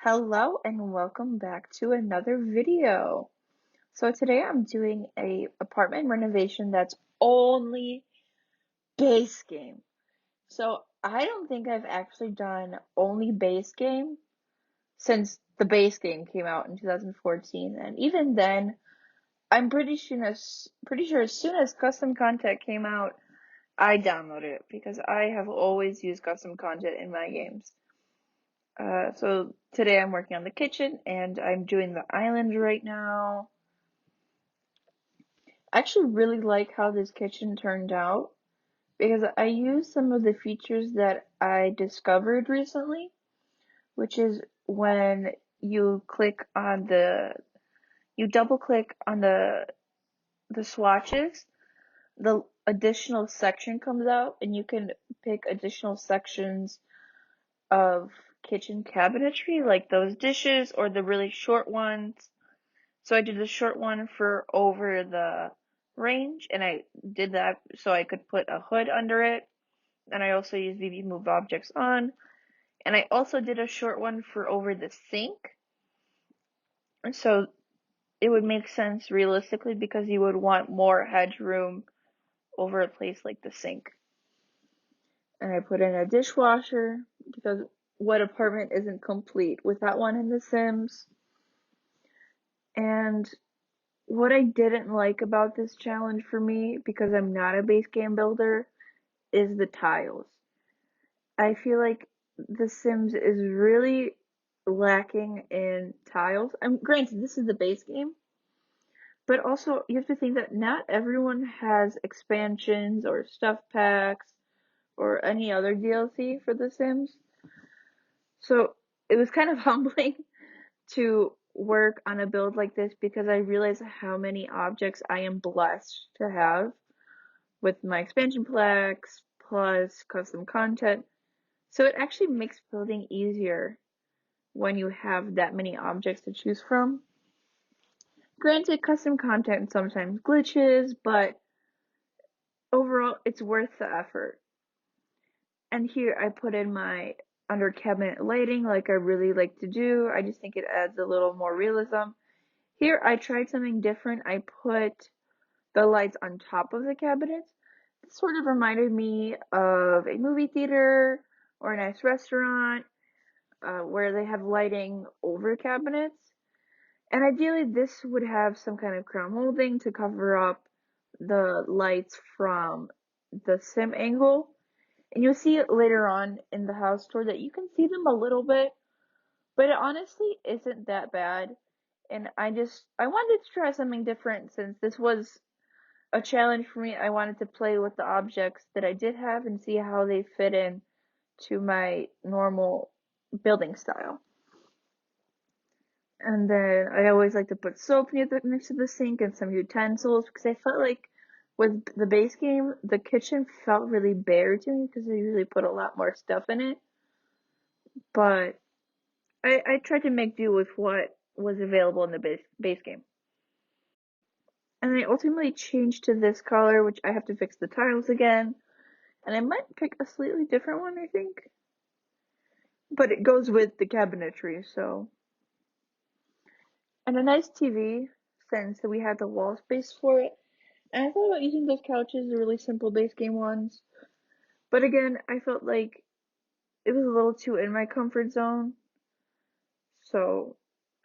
Hello and welcome back to another video. So today I'm doing a apartment renovation that's only base game. So I don't think I've actually done only base game since the base game came out in 2014, and even then I'm pretty sure as soon as custom content came out, I downloaded it because I have always used custom content in my games. So today I'm working on the kitchen and I'm doing the island right now. I actually really like how this kitchen turned out because I used some of the features that I discovered recently, which is when you double click on the swatches, the additional section comes out and you can pick additional sections of kitchen cabinetry, like those dishes or the really short ones. So I did the short one for over the range, and I did that so I could put a hood under it. And I also used bb.moveobjects on. And I also did a short one for over the sink. And so it would make sense realistically because you would want more headroom over a place like the sink. And I put in a dishwasher because what apartment isn't complete without one in The Sims? And what I didn't like about this challenge for me, because I'm not a base game builder, is the tiles. I feel like The Sims is really lacking in tiles. Granted, this is the base game, but also you have to think that not everyone has expansions or stuff packs or any other DLC for The Sims. So it was kind of humbling to work on a build like this because I realized how many objects I am blessed to have with my expansion packs plus custom content. So it actually makes building easier when you have that many objects to choose from. Granted, custom content sometimes glitches, but overall it's worth the effort. And here I put in my under cabinet lighting like I really like to do. I just think it adds a little more realism. Here I tried something different. I put the lights on top of the cabinets. This sort of reminded me of a movie theater or a nice restaurant where they have lighting over cabinets. And ideally, this would have some kind of crown molding to cover up the lights from the sim angle. And you'll see it later on in the house tour that you can see them a little bit, but it honestly isn't that bad. And I wanted to try something different since this was a challenge for me. I wanted to play with the objects that I did have and see how they fit in to my normal building style. And then I always like to put soap next to the sink and some utensils because I felt like with the base game, the kitchen felt really bare to me because I usually put a lot more stuff in it. But I tried to make do with what was available in the base game. And I ultimately changed to this color, which I have to fix the tiles again. And I might pick a slightly different one, I think. But it goes with the cabinetry, so. And a nice TV, since we had the wall space for it. And I thought about using those couches, the really simple base game ones. But again, I felt like it was a little too in my comfort zone. So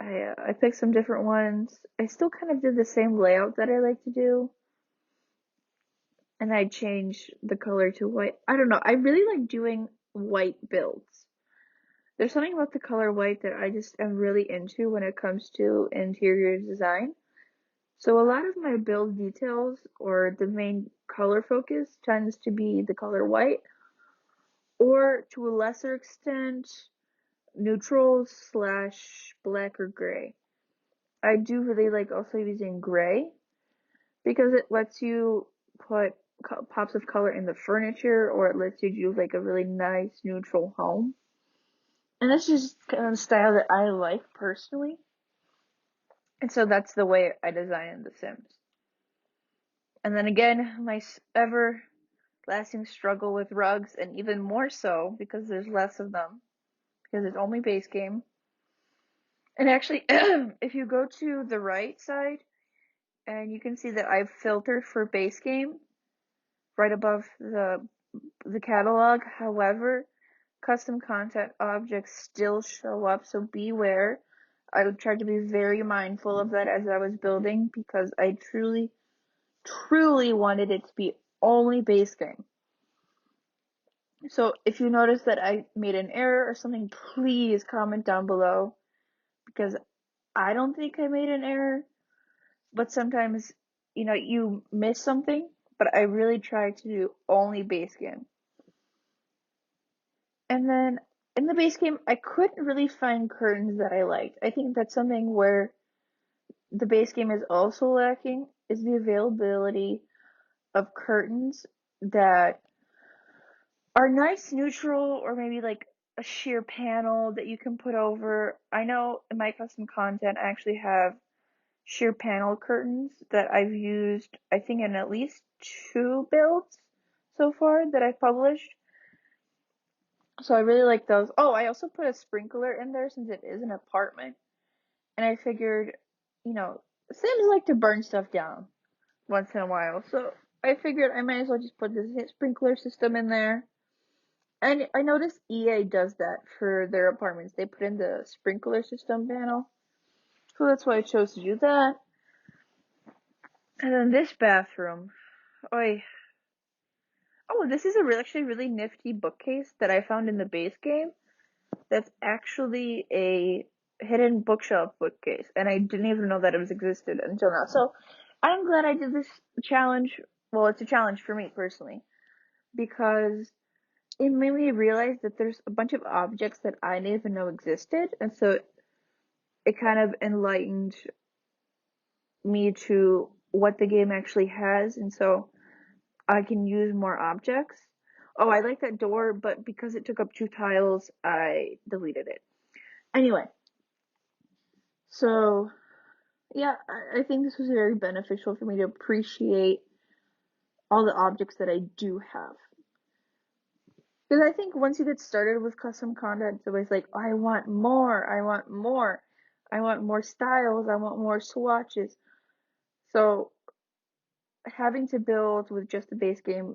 I picked some different ones. I still kind of did the same layout that I like to do. And I changed the color to white. I don't know. I really like doing white builds. There's something about the color white that I just am really into when it comes to interior design. So a lot of my build details or the main color focus tends to be the color white, or to a lesser extent, neutrals slash black or gray. I do really like also using gray because it lets you put pops of color in the furniture, or it lets you do like a really nice neutral home. And that's just kind of the style that I like personally. And so that's the way I design The Sims. And then again, my everlasting struggle with rugs, and even more so because there's less of them, because it's only base game. And actually, if you go to the right side, and you can see that I've filtered for base game right above the catalog. However, custom content objects still show up, so beware. I would try to be very mindful of that as I was building because I truly wanted it to be only base game. So if you notice that I made an error or something, please comment down below because I don't think I made an error, but sometimes, you miss something, but I really try to do only base game. And then in the base game, I couldn't really find curtains that I liked. I think that's something where the base game is also lacking is the availability of curtains that are nice neutral or maybe like a sheer panel that you can put over. I know in my custom content I actually have sheer panel curtains that I've used I think in at least 2 builds so far that I've published. So I really like those. Oh, I also put a sprinkler in there since it is an apartment. And I figured, Sims like to burn stuff down once in a while. So I figured I might as well just put this sprinkler system in there. And I noticed EA does that for their apartments. They put in the sprinkler system panel. So that's why I chose to do that. And then this bathroom. Oh, this is actually really nifty bookcase that I found in the base game. That's actually a hidden bookshelf bookcase, and I didn't even know that it was existed until now. So I'm glad I did this challenge. Well, it's a challenge for me personally because it made me realize that there's a bunch of objects that I didn't even know existed, and so it kind of enlightened me to what the game actually has, and so I can use more objects. Oh, I like that door, but because it took up 2 tiles, I deleted it. Anyway, so yeah, I think this was very beneficial for me to appreciate all the objects that I do have. Because I think once you get started with custom content, it's always like, I want more, I want more, I want more styles, I want more swatches. So having to build with just the base game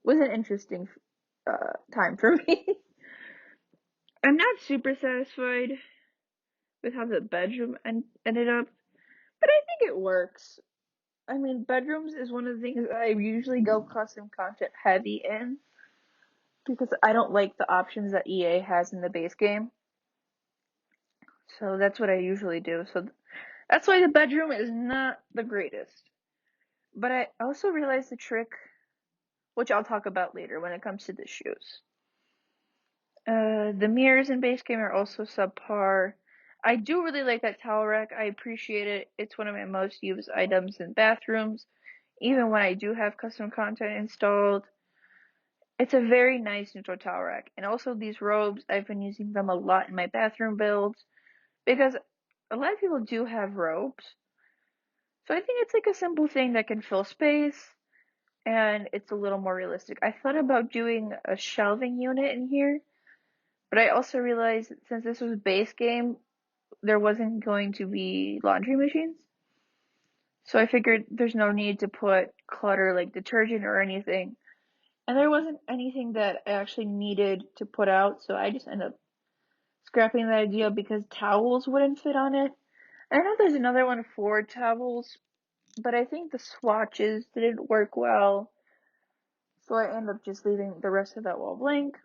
was an interesting time for me. I'm not super satisfied with how the bedroom ended up, but I think it works. I mean, bedrooms is one of the things I usually go custom content heavy in because I don't like the options that EA has in the base game. So that's what I usually do. So that's why the bedroom is not the greatest. But I also realized the trick, which I'll talk about later when it comes to the shoes. The mirrors in base game are also subpar. I do really like that towel rack. I appreciate it. It's one of my most used items in bathrooms, even when I do have custom content installed. It's a very nice neutral towel rack. And also these robes, I've been using them a lot in my bathroom builds because a lot of people do have robes. So I think it's like a simple thing that can fill space and it's a little more realistic. I thought about doing a shelving unit in here, but I also realized since this was base game, there wasn't going to be laundry machines. So I figured there's no need to put clutter like detergent or anything. And there wasn't anything that I actually needed to put out, so I just ended up scrapping that idea because towels wouldn't fit on it. I know there's another one for towels, but I think the swatches didn't work well, so I ended up just leaving the rest of that wall blank.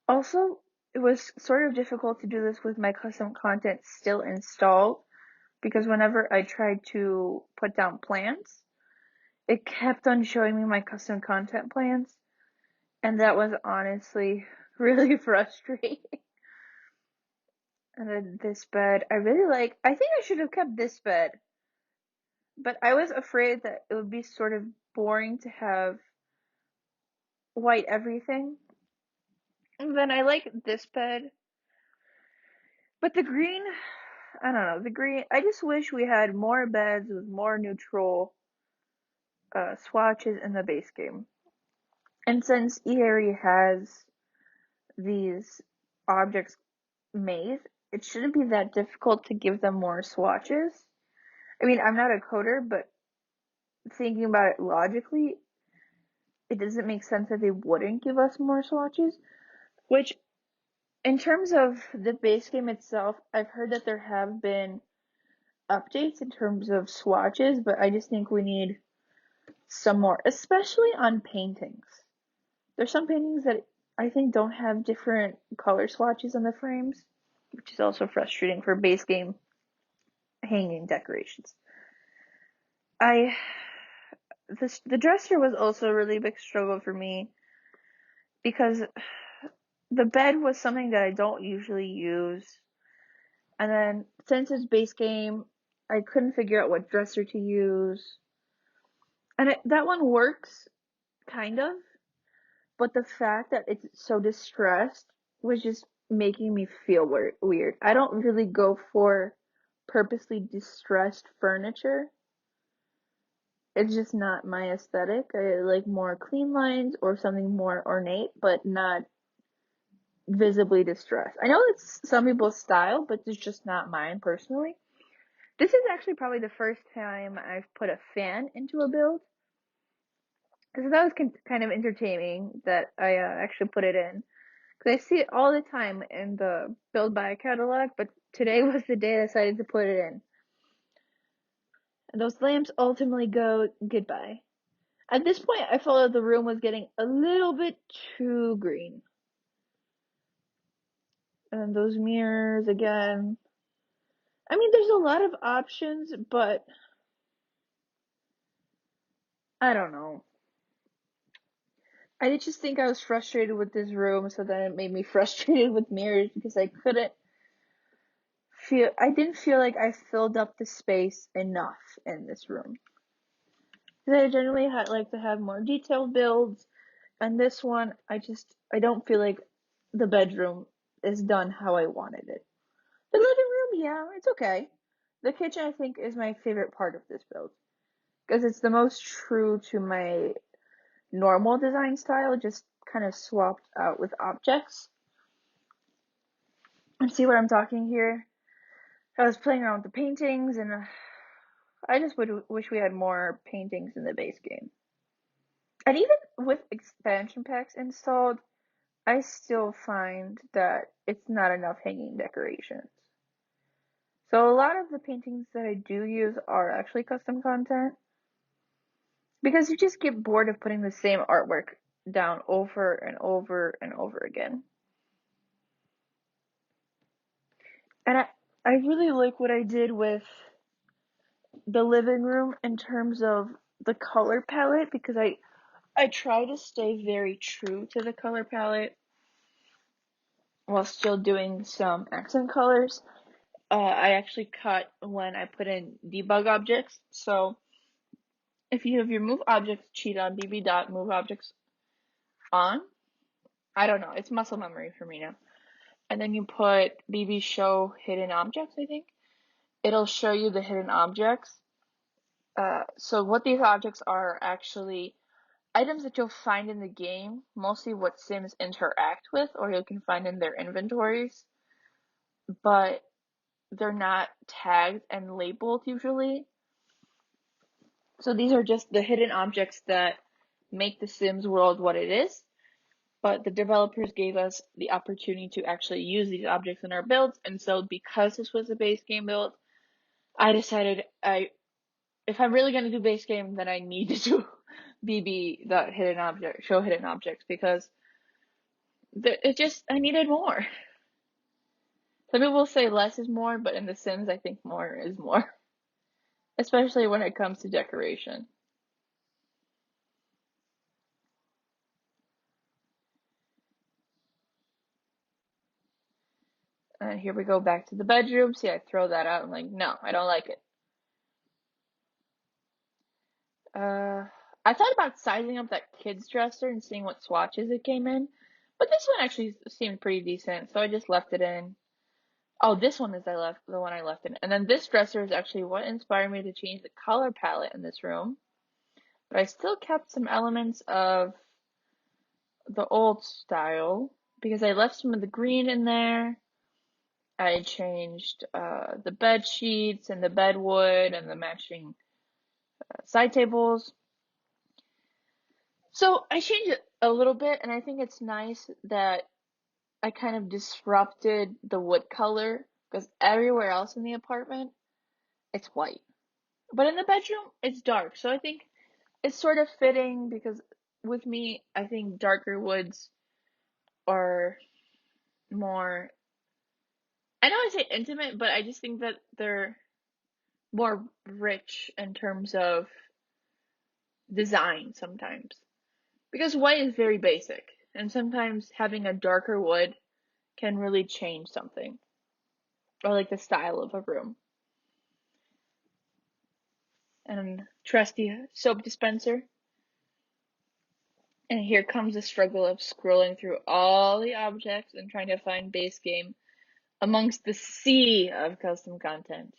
Also, it was sort of difficult to do this with my custom content still installed because whenever I tried to put down plans, it kept on showing me my custom content plans, and that was honestly really frustrating. And then this bed, I think I should have kept this bed, but I was afraid that it would be sort of boring to have white everything. And then I like this bed, but the green, I don't know, the green, I just wish we had more beds with more neutral swatches in the base game. And since E-Harry has these objects made, it shouldn't be that difficult to give them more swatches. I mean, I'm not a coder, but thinking about it logically, it doesn't make sense that they wouldn't give us more swatches. Which, in terms of the base game itself, I've heard that there have been updates in terms of swatches, but I just think we need some more, especially on paintings. There's some paintings that I think don't have different color swatches on the frames, which is also frustrating for base game hanging decorations. The dresser was also a really big struggle for me because the bed was something that I don't usually use. And then since it's base game, I couldn't figure out what dresser to use. And that one works, kind of, but the fact that it's so distressed was just making me feel weird. I don't really go for purposely distressed furniture. It's just not my aesthetic. I like more clean lines or something more ornate, but not visibly distressed. I know it's some people's style, but it's just not mine personally. This is actually probably the first time I've put a fan into a build. So that was kind of entertaining that I actually put it in. Because I see it all the time in the build by catalog, but today was the day I decided to put it in. And those lamps ultimately go goodbye. At this point, I felt that the room was getting a little bit too green. And those mirrors again. I mean, there's a lot of options, but I don't know. I just think I was frustrated with this room, so then it made me frustrated with mirrors because I didn't feel like I filled up the space enough in this room. Because I generally like to have more detailed builds, and this one, I don't feel like the bedroom is done how I wanted it. The living room, yeah, it's okay. The kitchen, I think, is my favorite part of this build. Because it's the most true to my normal design style, just kind of swapped out with objects. And see what I'm talking here? I was playing around with the paintings, and I just wish we had more paintings in the base game. And even with expansion packs installed, I still find that it's not enough hanging decorations. So a lot of the paintings that I do use are actually custom content because you just get bored of putting the same artwork down over and over and over again. And I really like what I did with the living room in terms of the color palette because I try to stay very true to the color palette while still doing some accent colors. I actually cut when I put in debug objects. So if you have your move objects cheat on bb.moveobjects on, I don't know, it's muscle memory for me now. And then you put bb show hidden objects, I think. It'll show you the hidden objects. So what these objects are actually items that you'll find in the game, mostly what Sims interact with, or you can find in their inventories, but they're not tagged and labeled usually. So these are just the hidden objects that make the Sims world what it is, but the developers gave us the opportunity to actually use these objects in our builds, and so because this was a base game build, I decided if I'm really going to do base game, then I need to do show hidden objects, because I needed more. Some people say less is more, but in The Sims, I think more is more, especially when it comes to decoration. And here we go back to the bedroom. See, I throw that out. I'm like, no, I don't like it. I thought about sizing up that kid's dresser and seeing what swatches it came in, but this one actually seemed pretty decent, so I just left it in. Oh, this one is the one I left in. And then this dresser is actually what inspired me to change the color palette in this room. But I still kept some elements of the old style because I left some of the green in there. I changed the bed sheets and the bed wood and the matching side tables. So I changed it a little bit, and I think it's nice that I kind of disrupted the wood color because everywhere else in the apartment it's white. But in the bedroom it's dark. So I think it's sort of fitting because with me, I think darker woods are more, I don't want to say intimate, but I just think that they're more rich in terms of design sometimes. Because white is very basic, and sometimes having a darker wood can really change something, or like the style of a room. And trusty soap dispenser. And here comes the struggle of scrolling through all the objects and trying to find base game amongst the sea of custom content.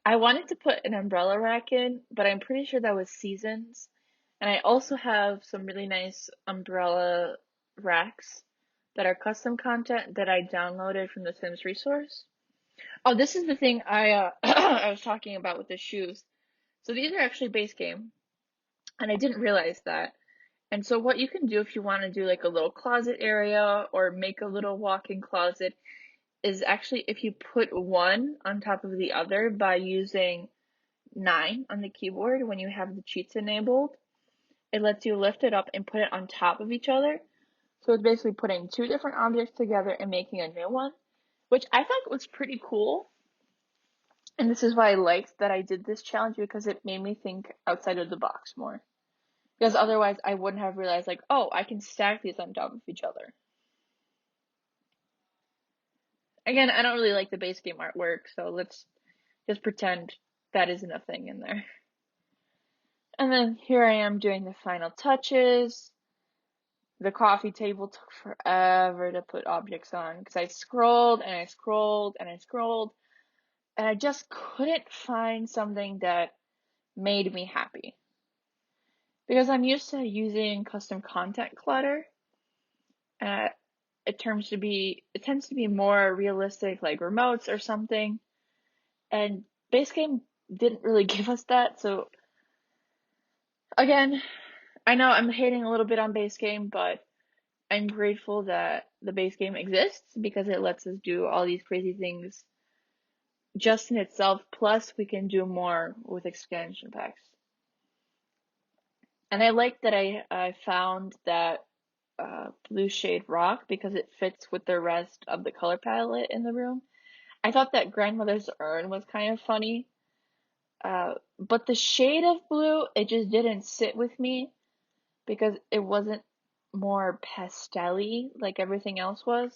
I wanted to put an umbrella rack in, but I'm pretty sure that was seasons. And I also have some really nice umbrella racks that are custom content that I downloaded from the Sims resource. Oh, this is the thing I was talking about with the shoes. So these are actually base game, and I didn't realize that. And so what you can do if you want to do like a little closet area or make a little walk-in closet is actually if you put one on top of the other by using 9 on the keyboard when you have the cheats enabled, it lets you lift it up and put it on top of each other. So it's basically putting two different objects together and making a new one, which I thought was pretty cool. And this is why I liked that I did this challenge because it made me think outside of the box more. Because otherwise I wouldn't have realized like, oh, I can stack these on top of each other. Again, I don't really like the base game artwork, so let's just pretend that isn't a thing in there. And then here I am doing the final touches. The coffee table took forever to put objects on because I scrolled and I scrolled and I scrolled and I just couldn't find something that made me happy. Because I'm used to using custom content clutter. It tends to be more realistic, like remotes or something. And base game didn't really give us that. So again, I know I'm hating a little bit on base game, but I'm grateful that the base game exists because it lets us do all these crazy things just in itself. Plus, we can do more with expansion packs. And I like that I found that blue shade rock because it fits with the rest of the color palette in the room. I thought that grandmother's urn was kind of funny, but the shade of blue, it just didn't sit with me because it wasn't more pastel-y like everything else was.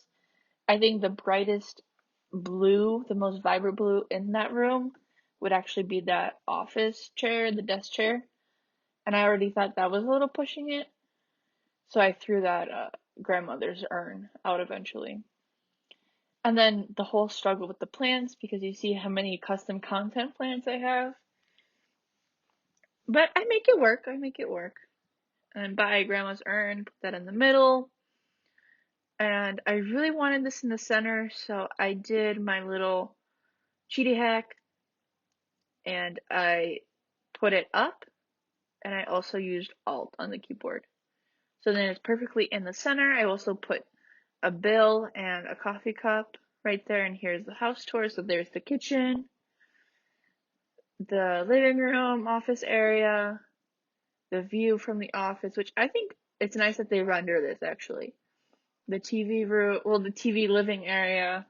I think the brightest blue, the most vibrant blue in that room would actually be that office chair, the desk chair. And I already thought that was a little pushing it. So I threw that grandmother's urn out eventually. And then the whole struggle with the plants because you see how many custom content plants I have. But I make it work. I make it work. And buy grandma's urn, put that in the middle. And I really wanted this in the center, so I did my little cheaty hack and I put it up and I also used Alt on the keyboard. So then it's perfectly in the center. I also put a bill and a coffee cup right there, and here's the house tour. So there's the kitchen, the living room, office area, the view from the office, which I think it's nice that they render this actually. The TV room, well, the TV living area.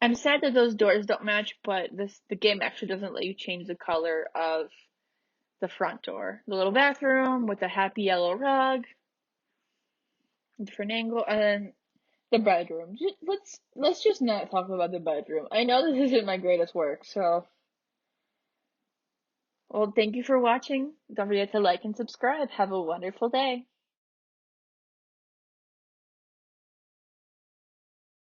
I'm sad that those doors don't match, but the game actually doesn't let you change the color of the front door. The little bathroom with the happy yellow rug, different angle, and then the bedroom. Let's just not talk about the bedroom. I know this isn't my greatest work, so well, thank you for watching. Don't forget to like and subscribe. Have a wonderful day.